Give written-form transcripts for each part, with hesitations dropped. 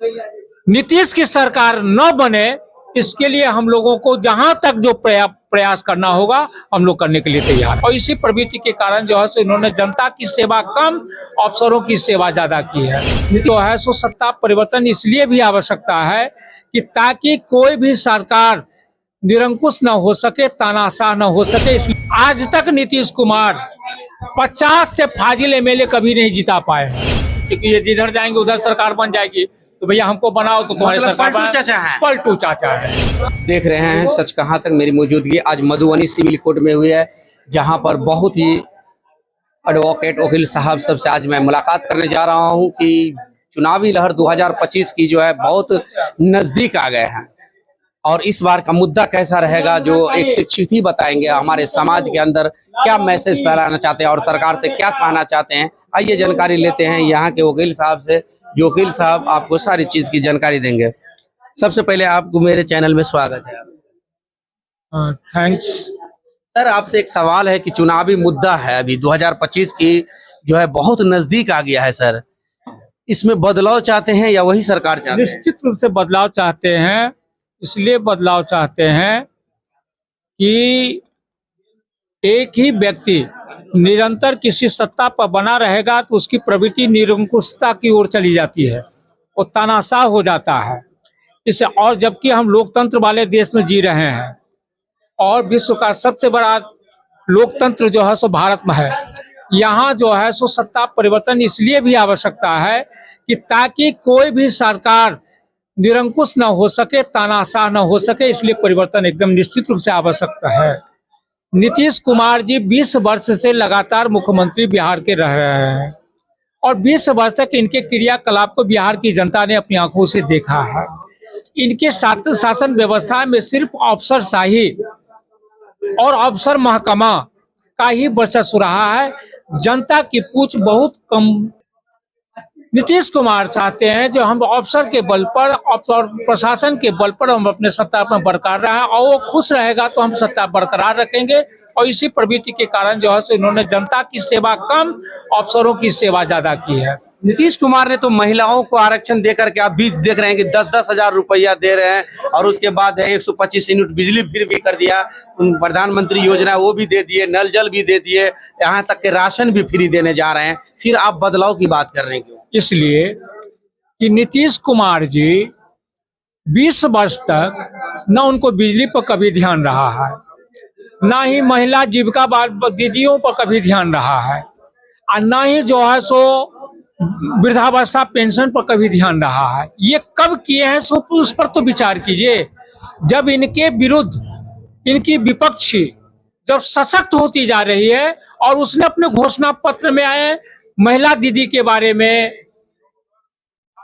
नीतीश की सरकार न बने, इसके लिए हम लोगों को जहां तक जो प्रयास करना होगा हम लोग करने के लिए तैयार। और इसी प्रवृत्ति के कारण जो है सो इन्होंने जनता की सेवा कम, अफसरों की सेवा ज्यादा की है। जो है सो सत्ता परिवर्तन इसलिए भी आवश्यकता है कि ताकि कोई भी सरकार निरंकुश न हो सके, तानाशाह न हो सके। आज तक नीतीश कुमार 50 से फाजिल एमएलए कभी नहीं जिता पाए, क्योंकि ये जिधर जाएंगे उधर सरकार बन जाएगी, तो भैया हमको बनाओ तो तुम्हारे सरकार पलटू चाचा है। देख रहे हैं सच कहाँ तक मेरी मौजूदगी आज मधुबनी सिविल कोर्ट में हुई है, जहां पर बहुत ही एडवोकेट वकील साहब सबसे आज मैं मुलाकात करने जा रहा हूं कि चुनावी लहर 2025 की जो है बहुत नजदीक आ गए हैं और इस बार का मुद्दा कैसा रहेगा जो एक शिक्षित ही बताएंगे। हमारे समाज के अंदर क्या मैसेज फैलाना चाहते हैं और सरकार से क्या कहना चाहते हैं, आइए जानकारी लेते हैं यहाँ के वकील साहब से, जो वकील साहब आपको सारी चीज की जानकारी देंगे। सबसे पहले आपको मेरे चैनल में स्वागत है। थैंक्स सर, आपसे एक सवाल है कि चुनावी मुद्दा है अभी 2025 की जो है बहुत नजदीक आ गया है सर, इसमें बदलाव चाहते हैं या वही सरकार चाहते हैं? निश्चित रूप से बदलाव चाहते हैं। इसलिए बदलाव चाहते हैं कि एक ही व्यक्ति निरंतर किसी सत्ता पर बना रहेगा तो उसकी प्रवृत्ति निरंकुशता की ओर चली जाती है, वो तानाशाह हो जाता है। इसे और जबकि हम लोकतंत्र वाले देश में जी रहे हैं और विश्व का सबसे बड़ा लोकतंत्र जो है सो भारत में है, यहाँ जो है सो सत्ता परिवर्तन इसलिए भी आवश्यकता है कि ताकि कोई भी सरकार निरंकुश न हो सके, तानाशाह न हो सके। इसलिए परिवर्तन एकदम निश्चित रूप से आवश्यकता है। नीतीश कुमार जी 20 वर्ष से लगातार मुख्यमंत्री बिहार के रह रहे हैं और 20 वर्ष तक इनके क्रियाकलाप को बिहार की जनता ने अपनी आंखों से देखा है। इनके शासन व्यवस्था में सिर्फ अफसरशाही और अफसर महकमा का ही वर्चस्व रहा है, जनता की पूछ बहुत कम। नीतीश कुमार चाहते हैं जो हम अफसर के बल पर और प्रशासन के बल पर हम अपने सत्ता में बरकरार रहे और वो खुश रहेगा तो हम सत्ता बरकरार रखेंगे। और इसी प्रवृत्ति के कारण जो है सो इन्होंने जनता की सेवा कम, अफसरों की सेवा ज्यादा की है। नीतीश कुमार ने तो महिलाओं को आरक्षण देकर के आप भी देख रहे हैं कि 10-10 हजार रुपया दे रहे हैं और उसके बाद 125 यूनिट बिजली फिर भी कर दिया, प्रधानमंत्री योजना वो भी दे दिए, नल जल भी दे दिए, यहाँ तक के राशन भी फ्री देने जा रहे हैं। फिर आप बदलाव की बात कर रहे हैं क्यों? इसलिए कि नीतीश कुमार जी 20 वर्ष तक न उनको बिजली पर कभी ध्यान रहा है, ना ही महिला जीविका दीदियों पर कभी ध्यान रहा है, और ना ही जो है सो वृद्धावस्था पेंशन पर कभी ध्यान रहा है। ये कब किए हैं सो उस पर तो विचार कीजिए। जब इनके विरुद्ध इनकी विपक्षी जब सशक्त होती जा रही है और उसने अपने घोषणा पत्र में आए महिला दीदी के बारे में,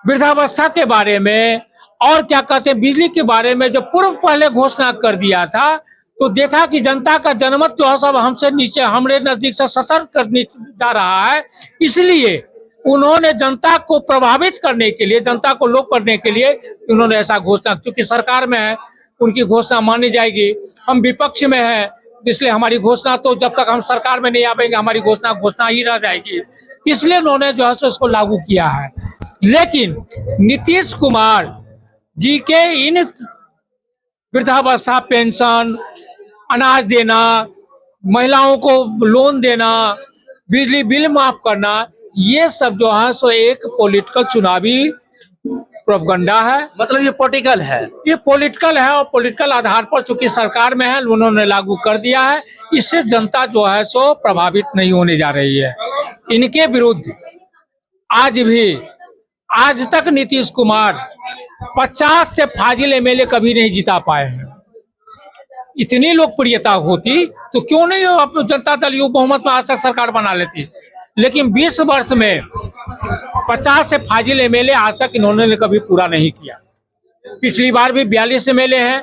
वृद्धावस्था के बारे में और क्या कहते हैं बिजली के बारे में जब पूर्व पहले घोषणा कर दिया था, तो देखा कि जनता का जनमत जो है सब हमसे नीचे, हमारे नजदीक से सशक्त करने जा रहा है। इसलिए उन्होंने जनता को प्रभावित करने के लिए, जनता को लोप करने के लिए उन्होंने ऐसा घोषणा, क्योंकि सरकार में है उनकी घोषणा मानी जाएगी, हम विपक्ष में है इसलिए हमारी घोषणा तो जब तक हम सरकार में नहीं आएंगे हमारी घोषणा ही रह जाएगी। इसलिए उन्होंने जो है सो इसको लागू किया है। लेकिन नीतीश कुमार जी के इन वृद्धावस्था पेंशन, अनाज देना, महिलाओं को लोन देना, बिजली बिल माफ करना, ये सब जो है सो एक पॉलिटिकल चुनावी प्रोपगंडा है। मतलब ये पॉलिटिकल है, ये पॉलिटिकल है और पॉलिटिकल आधार पर चूंकि सरकार में है उन्होंने लागू कर दिया है। इससे जनता जो है सो प्रभावित नहीं होने जा रही है। इनके विरुद्ध आज तक नीतीश कुमार 50 से फाजिल एमएलए कभी नहीं जिता पाए हैं। इतनी लोकप्रियता होती तो क्यों नहीं जनता दल यू बहुमत में आज तक सरकार बना लेती। लेकिन 20 वर्ष में 50 से फाजिल एमएलए आज तक इन्होंने कभी पूरा नहीं किया। पिछली बार भी 42 एमएलए हैं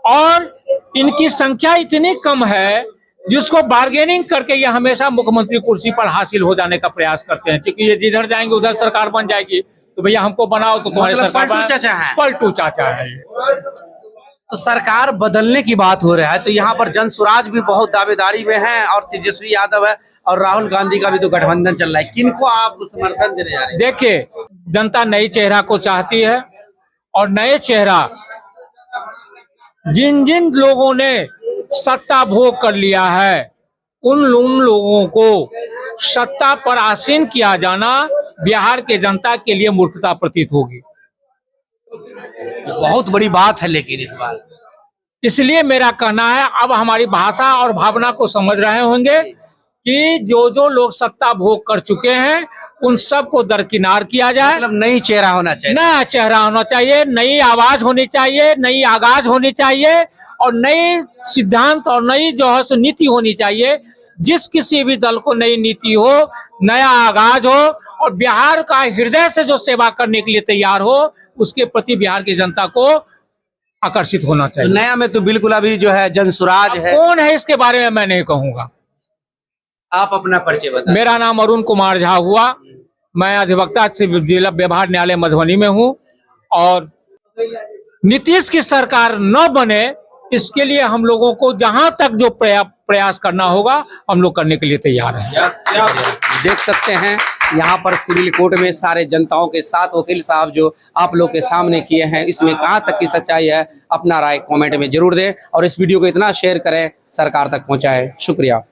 और इनकी संख्या इतनी कम है जिसको बार्गेनिंग करके ये हमेशा मुख्यमंत्री कुर्सी पर हासिल हो जाने का प्रयास करते हैं, क्योंकि ये जिधर जाएंगे उधर सरकार बन जाएगी, तो भैया हमको बनाओ तो तुम्हारे सरकार पलटू चाचा है। पलटू चाचा है। तो सरकार बदलने की बात हो रहा है, तो यहाँ पर जन स्वराज भी बहुत दावेदारी में है और तेजस्वी यादव है और राहुल गांधी का भी तो गठबंधन चल रहा है। किनको आप समर्थन देने जा रहे हैं? देखिए, जनता नई चेहरा को चाहती है और नए चेहरा जिन जिन लोगों ने सत्ता भोग कर लिया है उन लोगों को सत्ता पर आसीन किया जाना बिहार के जनता के लिए मूर्खता प्रतीत होगी। बहुत बड़ी बात है लेकिन इस बार इसलिए मेरा कहना है, अब हमारी भाषा और भावना को समझ रहे होंगे कि जो जो लोग सत्ता भोग कर चुके हैं उन सबको दरकिनार किया जाए। मतलब नई चेहरा होना चाहिए, नया चेहरा होना चाहिए, नई आवाज होनी चाहिए, नई आगाज होनी चाहिए और नई सिद्धांत और नई जो है सो नीति होनी चाहिए। जिस किसी भी दल को नई नीति हो, नया आगाज हो और बिहार का हृदय से जो सेवा करने के लिए तैयार हो, उसके प्रति बिहार की जनता को आकर्षित होना तो चाहिए। नया में तो बिल्कुल अभी जो है जन स्वराज है। कौन है इसके बारे में मैं नहीं कहूंगा। आप अपना परिचय बताएं। मेरा नाम अरुण कुमार झा हुआ, मैं अधिवक्ता जिला व्यवहार न्यायालय मधुबनी में हूं और नीतीश की सरकार न बने इसके लिए हम लोगों को जहां तक जो प्रयास करना होगा हम लोग करने के लिए तैयार हैं। देख सकते हैं यहाँ पर सिविल कोर्ट में सारे जनताओं के साथ वकील साहब जो आप लोग के सामने किए हैं, इसमें कहाँ तक की सच्चाई है अपना राय कमेंट में जरूर दें और इस वीडियो को इतना शेयर करें सरकार तक पहुँचाएं। शुक्रिया।